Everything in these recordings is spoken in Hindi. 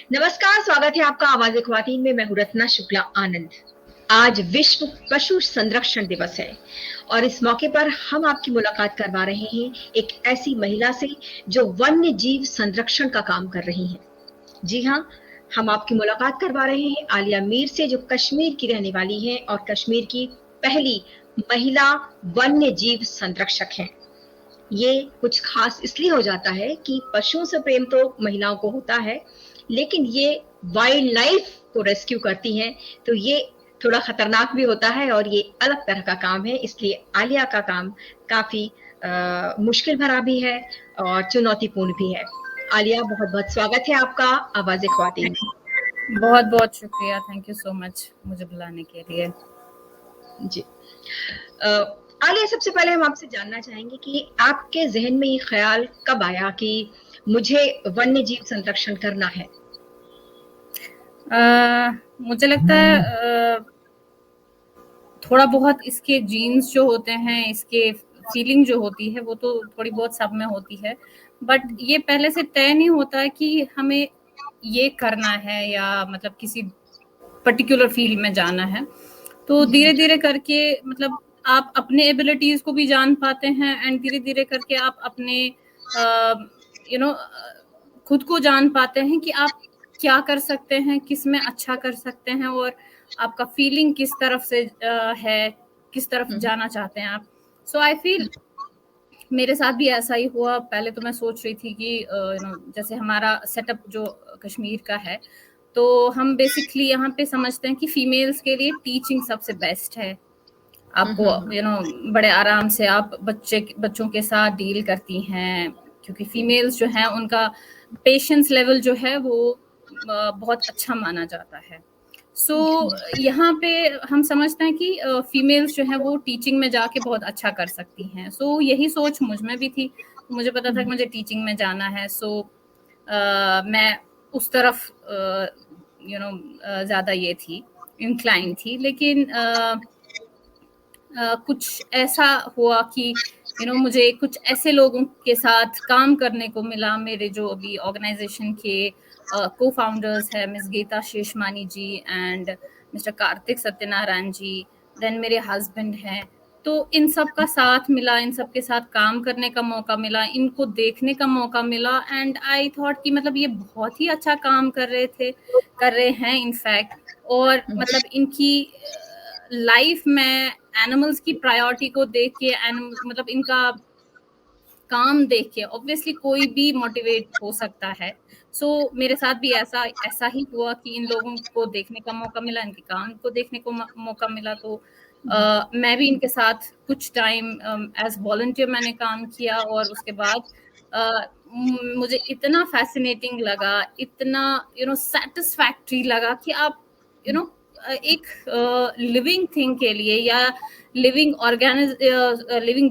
नमस्कार, स्वागत है आपका आवाज़े ख्वातीन में। मैं हूं रत्ना शुक्ला आनंद। आज विश्व पशु संरक्षण दिवस है और इस मौके पर हम आपकी मुलाकात करवा रहे हैं एक ऐसी महिला से जो वन्य जीव संरक्षण का काम कर रही है। जी हाँ, हम आपकी मुलाकात करवा रहे हैं आलिया मीर से, जो कश्मीर की रहने वाली है और कश्मीर की पहली महिला वन्य जीव संरक्षक है। ये कुछ खास इसलिए हो जाता है कि पशुओं से प्रेम तो महिलाओं को होता है, लेकिन ये वाइल्ड लाइफ को रेस्क्यू करती हैं, तो ये थोड़ा खतरनाक भी होता है और ये अलग तरह का काम है। इसलिए आलिया का काम काफी मुश्किल भरा भी है और चुनौतीपूर्ण भी है। आलिया, बहुत बहुत स्वागत है आपका आवाज़े ख्वातीन में। बहुत बहुत शुक्रिया, थैंक यू सो मच मुझे बुलाने के लिए। जी, आलिया, सबसे पहले हम आपसे जानना चाहेंगे कि आपके जहन में ये ख्याल कब आया कि मुझे वन्य जीव संरक्षण करना है? मुझे लगता है थोड़ा बहुत इसके जीन्स जो होते हैं, इसके फीलिंग जो होती है, वो तो थोड़ी बहुत सब में होती है, बट ये पहले से तय नहीं होता है कि हमें ये करना है या मतलब किसी पर्टिकुलर फील्ड में जाना है। तो धीरे धीरे करके मतलब आप अपने एबिलिटीज को भी जान पाते हैं एंड धीरे धीरे करके आप अपने खुद को जान पाते हैं कि आप क्या कर सकते हैं, किस में अच्छा कर सकते हैं और आपका फीलिंग किस तरफ से है, किस तरफ जाना चाहते हैं आप। सो आई फील मेरे साथ भी ऐसा ही हुआ। पहले तो मैं सोच रही थी कि जैसे हमारा सेटअप जो कश्मीर का है, तो हम बेसिकली यहाँ पे समझते हैं कि फीमेल्स के लिए टीचिंग सबसे बेस्ट है। आपको बड़े आराम से आप बच्चों के साथ डील करती हैं, क्योंकि फीमेल्स जो हैं उनका पेशेंस लेवल जो है वो बहुत अच्छा माना जाता है। सो यहाँ पे हम समझते हैं कि फीमेल्स जो है वो टीचिंग में जाके बहुत अच्छा कर सकती हैं। सो यही सोच मुझ में भी थी। मुझे पता था कि मुझे टीचिंग में जाना है। सो मैं उस तरफ ज़्यादा ये थी, इंक्लाइन थी। लेकिन कुछ ऐसा हुआ कि मुझे कुछ ऐसे लोगों के साथ काम करने को मिला। मेरे जो अभी ऑर्गेनाइजेशन के को फाउंडर्स है miss Geeta Sheshmani ji and mister Kartik Satyanarayan ji, then मेरे हस्बैंड हैं। तो इन सब का साथ मिला, इन सब के साथ काम करने का मौका मिला, इनको देखने का मौका मिला एंड आई थॉट कि मतलब ये बहुत ही अच्छा काम कर रहे हैं इनफैक्ट। और मतलब इनकी लाइफ में एनिमल्स की प्रायोरिटी को देख के मतलब इनका काम देख के ऑब्वियसली कोई भी मोटिवेट हो सकता है। सो मेरे साथ भी ऐसा ही हुआ कि इन लोगों को देखने का मौका मिला, इनके काम को देखने को मौका मिला। तो मैं भी इनके साथ कुछ टाइम एज वॉलंटियर मैंने काम किया और उसके बाद मुझे इतना फैसिनेटिंग लगा, इतना सेटिस्फैक्ट्री लगा कि आप एक लिविंग थिंग के लिए या लिविंग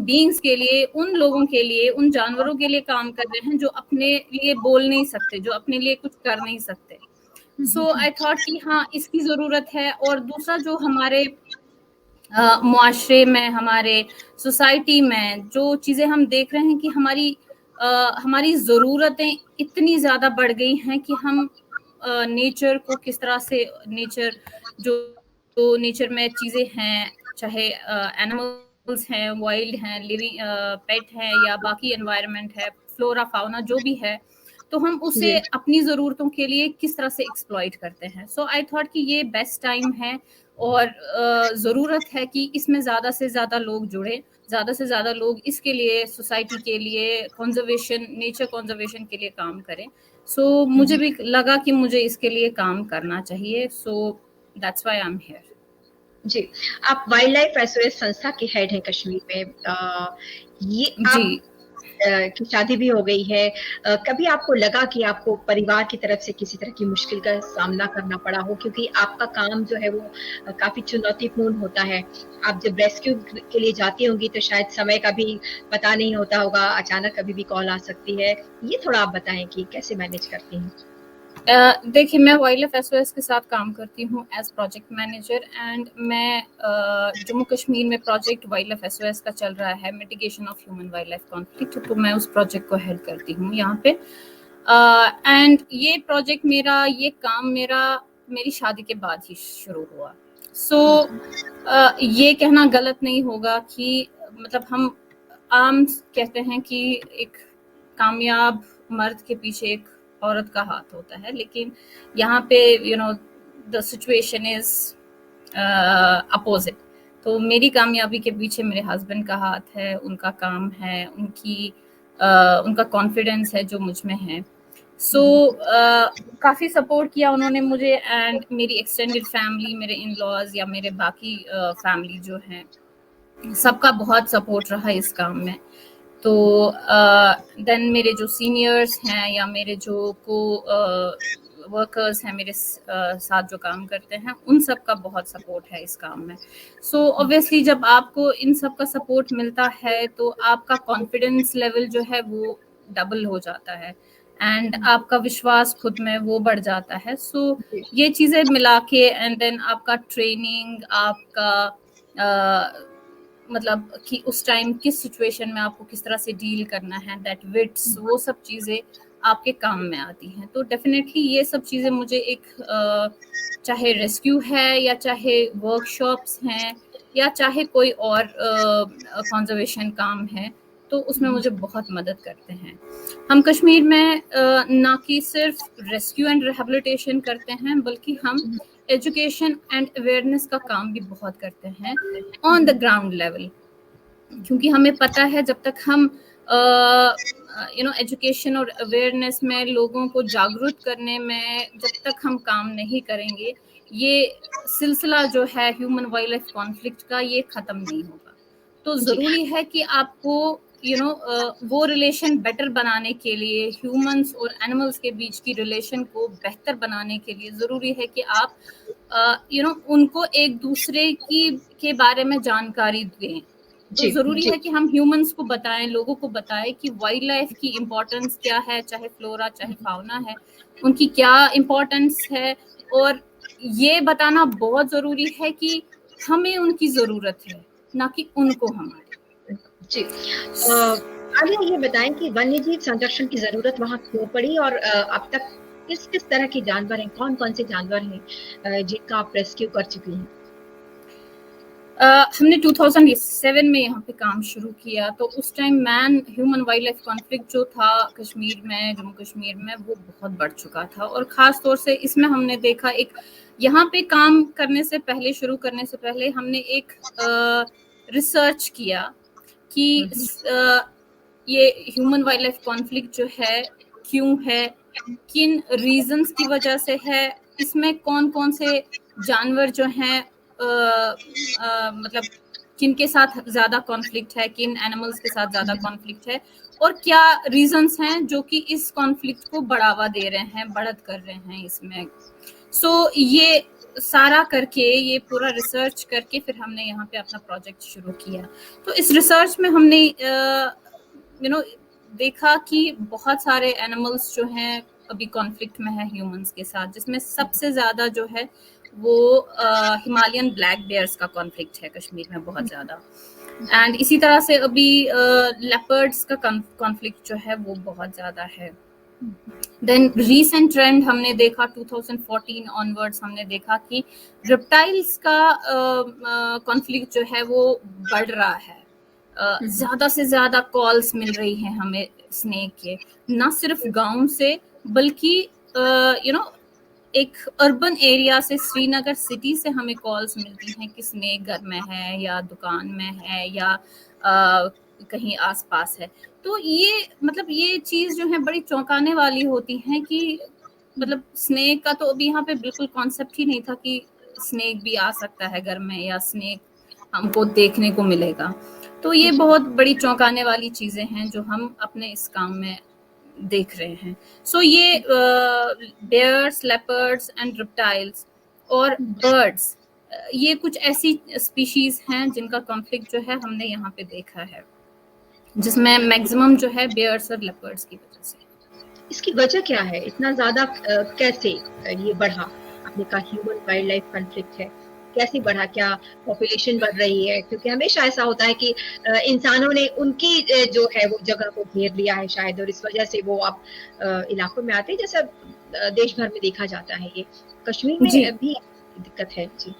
बीइंग्स के लिए, उन लोगों के लिए, उन जानवरों के लिए काम कर रहे हैं जो अपने लिए बोल नहीं सकते, जो अपने लिए कुछ कर नहीं सकते। सो आई थॉट कि हाँ, इसकी जरूरत है। और दूसरा जो हमारे मुआशरे में, हमारे सोसाइटी में जो चीजें हम देख रहे हैं कि हमारी जरूरतें इतनी ज्यादा बढ़ गई हैं कि हम नेचर को किस तरह से, नेचर में चीजें हैं, चाहे एनिमल्स हैं, वाइल्ड हैं, लिविंग पेट हैं या बाकी एनवायरनमेंट है, फ्लोरा फाउना जो भी है, तो हम उसे अपनी ज़रूरतों के लिए किस तरह से एक्सप्लॉइट करते हैं। सो आई थॉट कि ये बेस्ट टाइम है और ज़रूरत है कि इसमें ज़्यादा से ज़्यादा लोग जुड़े, ज़्यादा से ज़्यादा लोग इसके लिए, सोसाइटी के लिए, कंजर्वेशन, नेचर कंजर्वेशन के लिए काम करें। सो मुझे भी लगा कि मुझे इसके लिए काम करना चाहिए। So that's why I am here. जी, आप वाइल्ड लाइफ एसओएस संस्था के हेड हैं कश्मीर में। ये आप की शादी भी हो गई है। कभी आपको लगा कि आपको परिवार की तरफ से किसी तरह की मुश्किल का सामना करना पड़ा हो? क्योंकि आपका काम जो है वो काफ़ी चुनौतीपूर्ण होता है। आप जब रेस्क्यू के लिए जाती होंगी तो शायद समय का भी पता नहीं होता होगा, अचानक कभी भी कॉल आ सकती है। ये थोड़ा आप बताएँ कि कैसे मैनेज करती हैं? देखिए, मैं वाइल्ड लाइफ एसओएस के साथ काम करती हूँ एज प्रोजेक्ट मैनेजर एंड मैं जम्मू कश्मीर में प्रोजेक्ट वाइल्ड लाइफ एसओएस का चल रहा है, mitigation of human wild life conflict. तो मैं उस प्रोजेक्ट को हेड करती हूँ यहाँ पे। एंड ये प्रोजेक्ट मेरा, ये काम मेरा मेरी शादी के बाद ही शुरू हुआ। सो ये कहना गलत नहीं होगा कि मतलब हम आम कहते हैं कि एक कामयाब मर्द के पीछे एक औरत का हाथ होता है, लेकिन यहाँ पे द सिचुएशन इज अपोजिट। तो मेरी कामयाबी के पीछे मेरे हस्बैंड का हाथ है, उनका काम है, उनका कॉन्फिडेंस है जो मुझ में है। सो काफ़ी सपोर्ट किया उन्होंने मुझे, एंड मेरी एक्सटेंडेड फैमिली, मेरे इन लॉज या मेरे बाकी फैमिली जो हैं, सबका बहुत सपोर्ट रहा इस काम में। तो देन मेरे जो सीनियर्स हैं या मेरे जो को वर्कर्स हैं मेरे साथ जो काम करते हैं, उन सब का बहुत सपोर्ट है इस काम में। सो ऑब्वियसली जब आपको इन सब का सपोर्ट मिलता है तो आपका कॉन्फिडेंस लेवल जो है वो डबल हो जाता है, एंड आपका विश्वास खुद में वो बढ़ जाता है। सो ये चीज़ें मिला के, एंड देन आपका ट्रेनिंग, आपका मतलब कि उस टाइम किस सिचुएशन में आपको किस तरह से डील करना है, दैट विट्स, वो सब चीज़ें आपके काम में आती हैं। तो डेफिनेटली ये सब चीज़ें मुझे एक चाहे रेस्क्यू है या चाहे वर्कशॉप्स हैं या चाहे कोई और कंजर्वेशन काम है, तो उसमें मुझे बहुत मदद करते हैं। हम कश्मीर में ना कि सिर्फ रेस्क्यू एंड रिहेबिलिटेशन करते हैं, बल्कि हम एजुकेशन एंड अवेयरनेस का काम भी बहुत करते हैं ऑन द ग्राउंड लेवल, क्योंकि हमें पता है जब तक हम एजुकेशन और अवेयरनेस में लोगों को जागरूक करने में जब तक हम काम नहीं करेंगे, ये सिलसिला जो है ह्यूमन वाइल्ड लाइफ कॉन्फ्लिक्ट का, ये ख़त्म नहीं होगा। तो ज़रूरी है कि आपको वो रिलेशन बेटर बनाने के लिए, ह्यूमंस और एनिमल्स के बीच की रिलेशन को बेहतर बनाने के लिए ज़रूरी है कि आप उनको एक दूसरे के बारे में जानकारी दें। तो ज़रूरी है कि हम ह्यूमंस को बताएं, लोगों को बताएं कि वाइल्ड लाइफ की इम्पोर्टेंस क्या है, चाहे फ्लोरा चाहे फाउना है, उनकी क्या इम्पोर्टेंस है। और ये बताना बहुत ज़रूरी है कि हमें उनकी ज़रूरत है, ना कि उनको हमारी। जी, आलिया ये बताएं कि वन्यजीव संरक्षण की ज़रूरत वहाँ क्यों पड़ी, और अब तक किस किस तरह के जानवर हैं, कौन कौन से जानवर हैं जिनका आप रेस्क्यू कर चुकी हैं? हमने 2007 में यहाँ पे काम शुरू किया, तो उस time man human wild life conflict जो था कश्मीर में, जम्मू कश्मीर में, वो बहुत बढ़ चुका था। और ख़ास तौर से इसमें हमने देखा, एक यहाँ पे काम करने से पहले, शुरू करने से पहले हमने एक रिसर्च किया कि ये ह्यूमन वाइल्ड लाइफ कॉन्फ्लिक्ट जो है क्यों है, किन रीजंस की वजह से है, इसमें कौन कौन से जानवर जो हैं मतलब किन के साथ ज़्यादा कॉन्फ्लिक्ट है, किन एनिमल्स के साथ ज़्यादा कॉन्फ्लिक्ट है, और क्या रीजंस हैं जो कि इस कॉन्फ्लिक्ट को बढ़ावा दे रहे हैं, बढ़त कर रहे हैं इसमें। सो ये सारा करके, ये पूरा रिसर्च करके फिर हमने यहाँ पे अपना प्रोजेक्ट शुरू किया। तो इस रिसर्च में हमने देखा कि बहुत सारे एनिमल्स जो हैं अभी कॉन्फ्लिक्ट में है ह्यूमंस के साथ, जिसमें सबसे ज़्यादा जो है वो हिमालयन ब्लैक बेयर्स का कॉन्फ्लिक्ट है कश्मीर में बहुत ज़्यादा। एंड इसी तरह से अभी लेपर्ड्स का कॉन्फ्लिक्ट जो है वो बहुत ज़्यादा है। देन रीसेंट ट्रेंड हमने देखा 2014 ऑनवर्ड्स, हमने देखा कि रेप्टाइल्स का कॉन्फ्लिक्ट जो है वो बढ़ रहा है। ज़्यादा से ज़्यादा कॉल्स मिल रही हैं हमें स्नेक के, ना सिर्फ गांव से, बल्कि एक अर्बन एरिया से, श्रीनगर सिटी से हमें कॉल्स मिलती हैं कि स्नेक घर में है या दुकान में है या कहीं आसपास है। तो ये मतलब ये चीज़ जो है बड़ी चौंकाने वाली होती है कि मतलब स्नेक का तो अभी यहाँ पे बिल्कुल कॉन्सेप्ट ही नहीं था कि स्नेक भी आ सकता है घर में या स्नेक हमको देखने को मिलेगा। तो ये बहुत बड़ी चौंकाने वाली चीज़ें हैं जो हम अपने इस काम में देख रहे हैं। सो ये बेयर्स, लेपर्ड्स एंड रेप्टाइल्स और बर्ड्स, ये कुछ ऐसी स्पीशीज हैं जिनका कॉन्फ्लिक्ट जो है हमने यहाँ पे देखा है, जिसमें मैक्सिमम जो है बेयर्स और लेपर्ड्स की वजह से। इसकी वजह क्या है, इतना ज़्यादा कैसे ये बढ़ा? आपने कहा ह्यूमन वाइल्ड लाइफ कॉन्फ्लिक्ट है, कैसे बढ़ा, क्या पॉपुलेशन बढ़ रही है? क्योंकि हमेशा ऐसा होता है कि इंसानों ने उनकी जो है वो जगह को घेर लिया है शायद, और इस वजह से वो अब इलाकों में आते हैं, जैसा देश भर में देखा जाता है। ये कश्मीर जी। में भी दिक्कत है जी।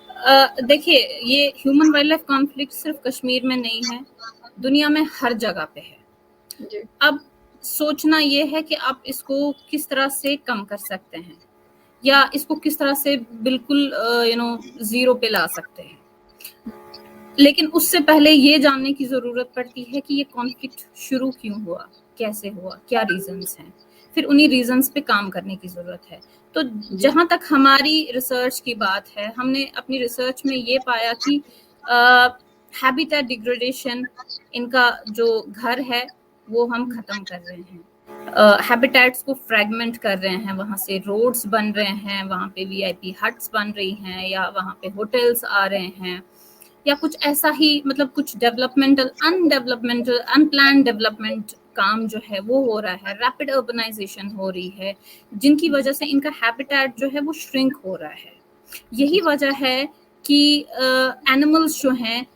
देखिए, ये ह्यूमन वाइल्ड लाइफ कॉन्फ्लिक्ट सिर्फ कश्मीर में नहीं है, दुनिया में हर जगह पे है। जी अब सोचना ये है कि आप इसको किस तरह से कम कर सकते हैं, या इसको किस तरह से बिल्कुल जीरो पे ला सकते हैं। लेकिन उससे पहले ये जानने की जरूरत पड़ती है कि ये कॉन्फ्लिक्ट शुरू क्यों हुआ, कैसे हुआ, क्या रीजंस हैं, फिर उन्हीं रीजंस पे काम करने की जरूरत है। तो जहां तक हमारी रिसर्च की बात है, हमने अपनी रिसर्च में ये पाया कि हैबिटेट डिग्रेडेशन, इनका जो घर है वो हम खत्म कर रहे हैं, हैबिटेट्स को फ्रैगमेंट कर रहे हैं, वहां से रोड्स बन रहे हैं, वहां पे वीआईपी हट्स बन रही हैं, या वहां पे होटल्स आ रहे हैं, या कुछ ऐसा ही, मतलब कुछ अनडेवलपमेंटल अनप्लान डेवलपमेंट काम जो है वो हो रहा है, रैपिड अर्बनाइजेशन हो रही है, जिनकी वजह से इनका हैबिटेट जो है वो श्रिंक हो रहा है। यही वजह है कि एनिमल्स जो हैं,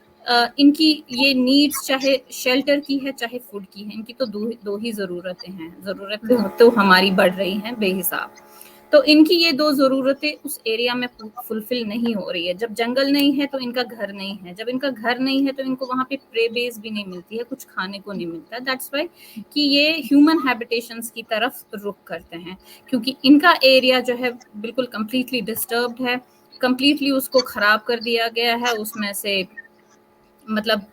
इनकी ये नीड्स चाहे शेल्टर की है चाहे फूड की है, इनकी तो दो ही ज़रूरतें हैं, ज़रूरतें तो हमारी बढ़ रही हैं बेहिसाब। तो इनकी ये दो ज़रूरतें उस एरिया में फुलफिल नहीं हो रही है। जब जंगल नहीं है तो इनका घर नहीं है, जब इनका घर नहीं है तो इनको वहाँ पे प्रे बेस भी नहीं मिलती है, कुछ खाने को नहीं मिलता। दैट्स वाई कि ये ह्यूमन हैबिटेशंस की तरफ रुख करते हैं, क्योंकि इनका एरिया जो है बिल्कुल कम्प्लीटली डिस्टर्ब्ड है, कम्प्लीटली उसको ख़राब कर दिया गया है। उसमें से मतलब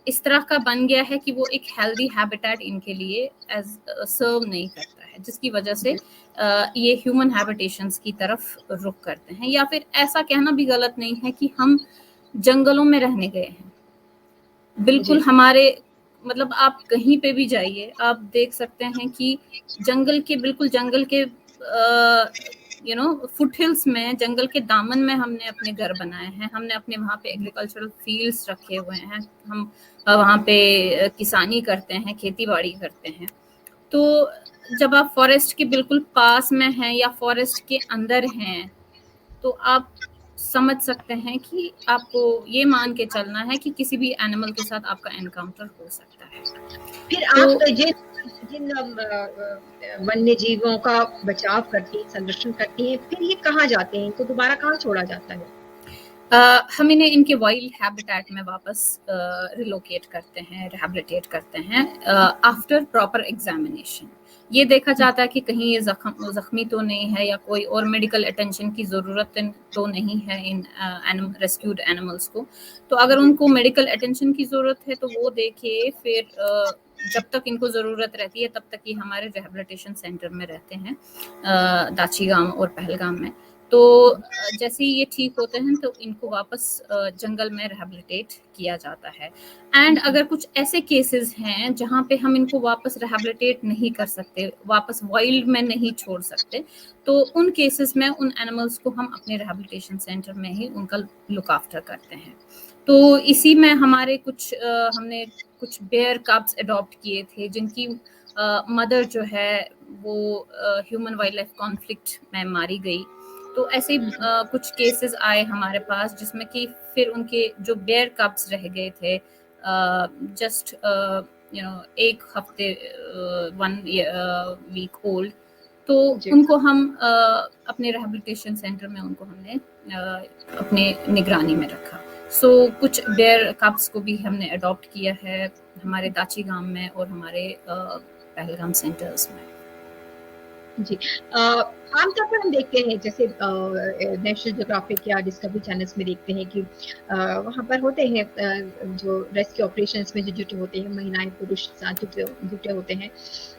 इस तरह का बन गया है कि वो एक हेल्दी हैबिटेट इनके लिए एज सर्व नहीं करता है, जिसकी वजह से ये ह्यूमन हैबिटेशंस की तरफ रुख करते हैं। या फिर ऐसा कहना भी गलत नहीं है कि हम जंगलों में रहने गए हैं, बिल्कुल हमारे, मतलब आप कहीं पे भी जाइए आप देख सकते हैं कि जंगल के बिल्कुल जंगल के फुट हिल्स में, जंगल के दामन में हमने अपने घर बनाए हैं, हमने अपने वहाँ पे एग्रीकल्चरल फील्ड्स रखे हुए हैं, हम वहाँ पे किसानी करते हैं, खेती बाड़ी करते हैं। तो जब आप फॉरेस्ट के बिल्कुल पास में हैं या फॉरेस्ट के अंदर हैं, तो आप समझ सकते हैं कि आपको ये मान के चलना है कि किसी भी एनिमल के साथ आपका एनकाउंटर हो सकता है। फिर आप जिन वन्य जीवों का बचाव करती हैं, संरक्षण करती हैं, फिर ये कहाँ जाते हैं? इनको दोबारा कहाँ छोड़ा जाता है? हम इन्हें इनके वाइल्ड हैबिटेट में वापस रिलोकेट करते हैं, रिहैबिलिटेट करते हैं आफ्टर प्रॉपर एग्जामिनेशन। ये देखा जाता है कि कहीं ये जख्मी तो नहीं है, या कोई और मेडिकल अटेंशन की ज़रूरत तो नहीं है इन रेस्क्यूड एनिमल्स को। तो अगर उनको मेडिकल अटेंशन की ज़रूरत है तो वो देखिए, फिर जब तक इनको ज़रूरत रहती है तब तक ये हमारे रिहैबिलिटेशन सेंटर में रहते हैं, दाची गांव और पहलगाम में। तो जैसे ही ये ठीक होते हैं तो इनको वापस जंगल में रिहैबिलिटेट किया जाता है। एंड अगर कुछ ऐसे केसेस हैं जहाँ पे हम इनको वापस रिहैबिलिटेट नहीं कर सकते, वापस वाइल्ड में नहीं छोड़ सकते, तो उन केसेस में उन एनिमल्स को हम अपने रिहैबिलिटेशन सेंटर में ही उनका लुक आफ्टर करते हैं। तो इसी में हमारे हमने कुछ बेयर कब्स अडॉप्ट किए थे, जिनकी मदर जो है वो ह्यूमन वाइल्ड लाइफ कॉन्फ्लिक्ट में मारी गई। तो ऐसे कुछ केसेस आए हमारे पास, जिसमें कि फिर उनके जो बेयर कब्स रह गए थे जस्ट एक हफ्ते 1 वीक ओल्ड, तो उनको हम अपने रिहैबिलिटेशन सेंटर में उनको हमने अपने निगरानी में रखा। सो कुछ बेयर कब्स को भी हमने अडॉप्ट किया है हमारे दाची गांव में और हमारे पहलगाम सेंटर्स में। जी, आमतौर पर हम देखते हैं, जैसे नेशनल ज्योग्राफिक या डिस्कवरी चैनल्स में देखते हैं कि वहाँ पर होते हैं जो रेस्क्यू ऑपरेशंस में जो जुटे होते हैं, महिलाएं पुरुष साथ जुटे होते हैं।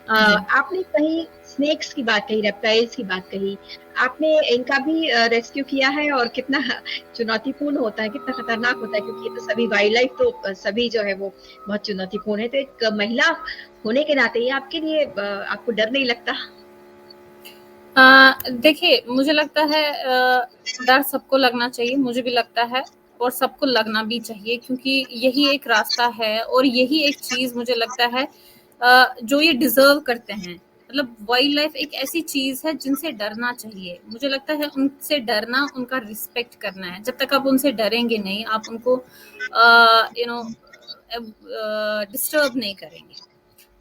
आपने कहीं स्नेक्स की बात कही, रेप्टाइल्स की बात कही, आपने इनका भी रेस्क्यू किया है? और कितना चुनौतीपूर्ण होता है, कितना खतरनाक होता है? क्योंकि ये तो सभी वाइल्ड लाइफ तो सभी जो है वो बहुत चुनौतीपूर्ण है। तो एक महिला होने के नाते ये आपके लिए, आपको डर नहीं लगता? देखिए, मुझे लगता है डर सबको लगना चाहिए, मुझे भी लगता है, और सबको लगना भी चाहिए, क्योंकि यही एक रास्ता है और यही एक चीज़ मुझे लगता है जो ये डिजर्व करते हैं। मतलब वाइल्ड लाइफ एक ऐसी चीज है जिनसे डरना चाहिए। मुझे लगता है उनसे डरना, उनका रिस्पेक्ट करना है। जब तक आप उनसे डरेंगे नहीं, आप उनको यू नो डिस्टर्ब नहीं करेंगे।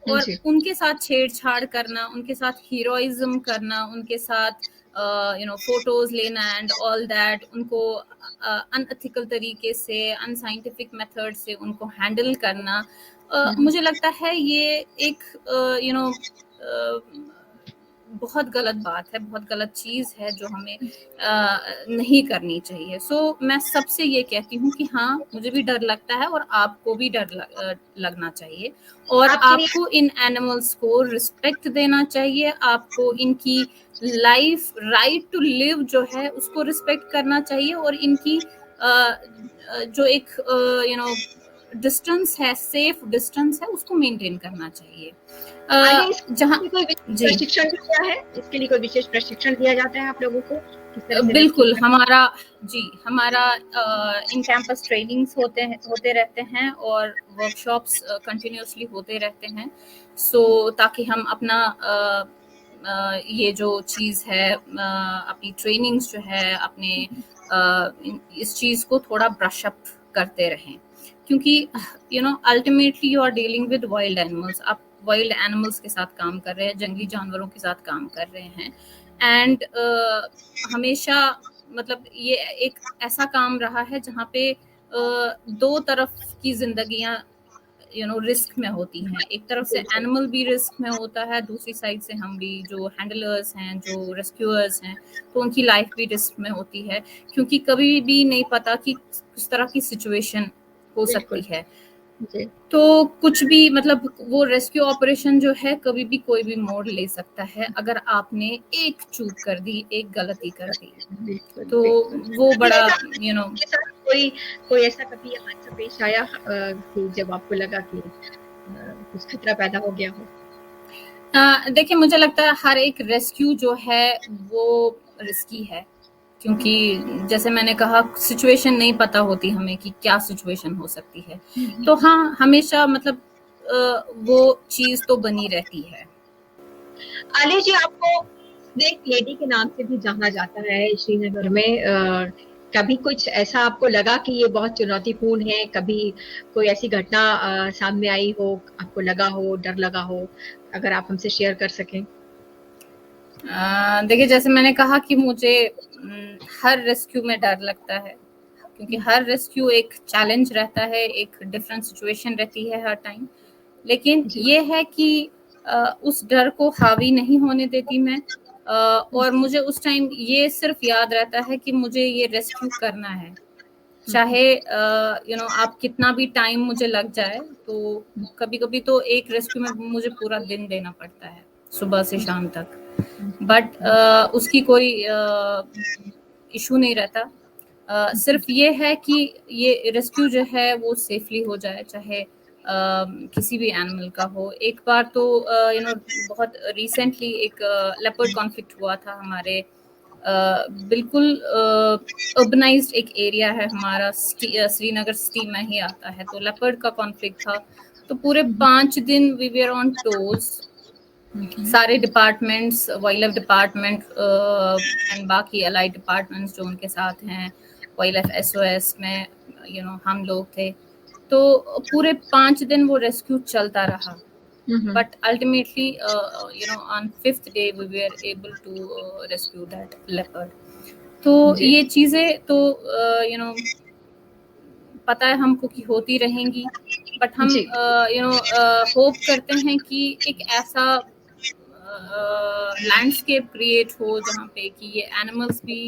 और जी उनके साथ छेड़छाड़ करना, उनके साथ हीरोइज्म करना, उनके साथ फोटोज लेना एंड ऑल दैट, उनको अनएथिकल तरीके से, अनसाइंटिफिक मेथड से उनको हैंडल करना, मुझे लगता है ये एक बहुत गलत बात है, बहुत गलत चीज है जो हमें नहीं करनी चाहिए। सो मैं सबसे ये कहती हूँ कि हाँ, मुझे भी डर लगता है और आपको भी डर लगना चाहिए, और आपके लिए आपको इन एनिमल्स को रिस्पेक्ट देना चाहिए, आपको इनकी लाइफ, राइट टू लिव जो है उसको रिस्पेक्ट करना चाहिए, और इनकी जो एक डिस्टेंस है, सेफ डिस्टेंस है, उसको मेंटेन करना चाहिए। आगे इसके जहाँ लिए कोई विशेष जी प्रशिक्षण भी दिया है? इसके लिए कोई विशेष प्रशिक्षण दिया जाता है आप लोगों को किस तरह से बिल्कुल, रेस्क्यू? हमारा इन कैंपस ट्रेनिंग्स होते रहते हैं, और वर्कशॉप्स कंटिन्यूअसली होते रहते हैं। सो ताकि हम अपना ये जो चीज़ है, अपनी ट्रेनिंग्स जो है, अपने इस चीज़ को थोड़ा ब्रश अप करते रहें, क्योंकि ultimately you are dealing with wild animals. आप वाइल्ड एनिमल्स के साथ काम कर रहे हैं, जंगली जानवरों के साथ काम कर रहे हैं, एंड हमेशा मतलब ये एक ऐसा काम रहा है जहाँ पे दो तरफ की जिंदगियां रिस्क में होती हैं। एक तरफ से एनिमल भी रिस्क में होता है, दूसरी साइड से हम भी, जो हैंडलर्स हैं, जो रेस्क्यूअर्स हैं, तो उनकी लाइफ भी रिस्क में होती है, क्योंकि कभी भी नहीं पता कि किस तरह की सिचुएशन हो सकती है। जी तो कुछ भी, मतलब वो रेस्क्यू ऑपरेशन जो है कभी भी कोई भी मोड़ ले सकता है, अगर आपने एक चूक कर दी, एक गलती कर दी, बिल्कुल तो बिल्कुल। वो कभी बड़ा ऐसा आपके साथ कोई ऐसा कभी हादसा पेश आया कि जब आपको लगा कि कुछ खतरा पैदा हो गया हो? देखिए, मुझे लगता है हर एक रेस्क्यू जो है वो रिस्की है, क्योंकि जैसे मैंने कहा, सिचुएशन नहीं पता होती हमें कि क्या सिचुएशन हो सकती है। तो हाँ, हमेशा मतलब वो चीज तो बनी रहती है। आलिया जी, आपको स्नेक लेडी के नाम से भी जाना जाता है श्रीनगर में। कभी कुछ ऐसा आपको लगा कि ये बहुत चुनौतीपूर्ण है? कभी कोई ऐसी घटना सामने आई हो, आपको लगा हो, डर लगा हो? अगर आप हमसे शेयर कर सकें। देखिए, जैसे मैंने कहा कि मुझे हर रेस्क्यू में डर लगता है, क्योंकि हर रेस्क्यू एक चैलेंज रहता है, एक डिफरेंट सिचुएशन रहती है हर टाइम। लेकिन ये है कि उस डर को हावी नहीं होने देती मैं, और मुझे उस टाइम ये सिर्फ याद रहता है कि मुझे ये रेस्क्यू करना है, चाहे आप कितना भी टाइम मुझे लग जाए। तो कभी कभी तो एक रेस्क्यू में मुझे पूरा दिन देना पड़ता है, सुबह से शाम तक, बट उसकी कोई इशू नहीं रहता। सिर्फ ये है कि ये रेस्क्यू जो है वो सेफली हो जाए, चाहे किसी भी एनिमल का हो। एक बार तो बहुत रिसेंटली एक लेपर्ड कॉन्फ्लिक्ट हुआ था हमारे बिल्कुल अर्बनाइज्ड एक एरिया है हमारा, श्रीनगर सिटी में ही आता है। तो लेपर्ड का कॉन्फ्लिक्ट था, तो पूरे 5 दिन वी वर ऑन टोज, सारे departments, wild life department and बाकी अलाइड डिपार्टमेंट्स जो उनके साथ हैं, वाइल्ड लाइफ एसओएस में हम लोग थे। तो पूरे 5 दिन वो रेस्क्यू चलता रहा, but ultimately on 5th day we were able to rescue that leopard. तो ये चीजें तो पता है हमको कि होती रहेंगी, बट हम होप करते हैं कि एक ऐसा लैंडस्केप क्रिएट हो जहाँ पे कि ये एनिमल्स भी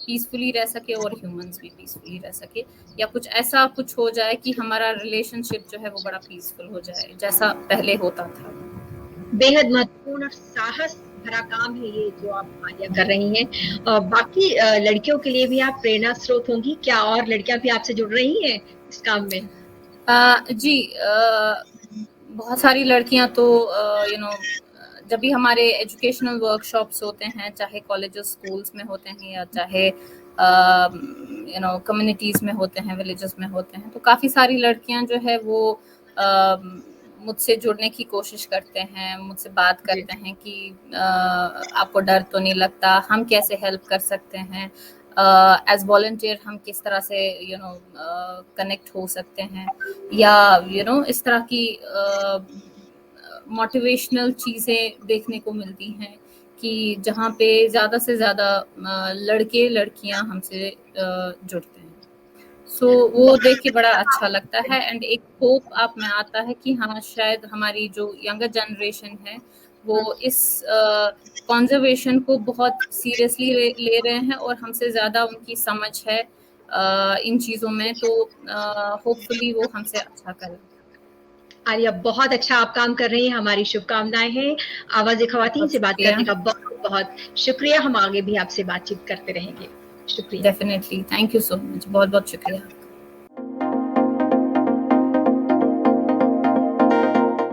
पीसफुली रह सके और ह्यूमंस भी पीसफुली रह सके, या कुछ ऐसा कुछ हो जाए कि हमारा रिलेशनशिप जो है वो बड़ा पीसफुल हो जाए, जैसा पहले होता था। बेहद महत्वपूर्ण और साहस भरा काम है ये जो आप आलिया कर रही हैं। बाकी लड़कियों के लिए भी आप प्रेरणा स्रोत होंगी क्या? और लड़कियां भी आपसे जुड़ रही हैं इस काम में? जी, बहुत सारी लड़कियां तो जब भी हमारे एजुकेशनल वर्कशॉप्स होते हैं, चाहे कॉलेजेस स्कूल्स में होते हैं या चाहे कम्युनिटीज में होते हैं, विलेजेस में होते हैं, तो काफ़ी सारी लड़कियां जो है वो मुझसे जुड़ने की कोशिश करते हैं, मुझसे बात करते हैं कि आपको डर तो नहीं लगता, हम कैसे हेल्प कर सकते हैं, एज वॉलंटियर हम किस तरह से कनेक्ट हो सकते हैं, या इस तरह की मोटिवेशनल चीज़ें देखने को मिलती हैं कि जहाँ पे ज़्यादा से ज़्यादा लड़के लड़कियाँ हमसे जुड़ते हैं। सो वो देख के बड़ा अच्छा लगता है, एंड एक होप आप में आता है कि हाँ, शायद हमारी जो यंगर जनरेशन है वो इस कंजर्वेशन को बहुत सीरियसली ले रहे हैं, और हमसे ज़्यादा उनकी समझ है इन चीज़ों में, तो होपफुली वो हमसे अच्छा करें। आलिया, बहुत अच्छा आप काम कर रही हैं, हमारी शुभकामनाएं हैं। आवाज़े ख़वातीन से बात करने का बहुत बहुत शुक्रिया। हम आगे भी आपसे बातचीत करते रहेंगे। शुक्रिया। Definitely, thank you so much, बहुत बहुत शुक्रिया।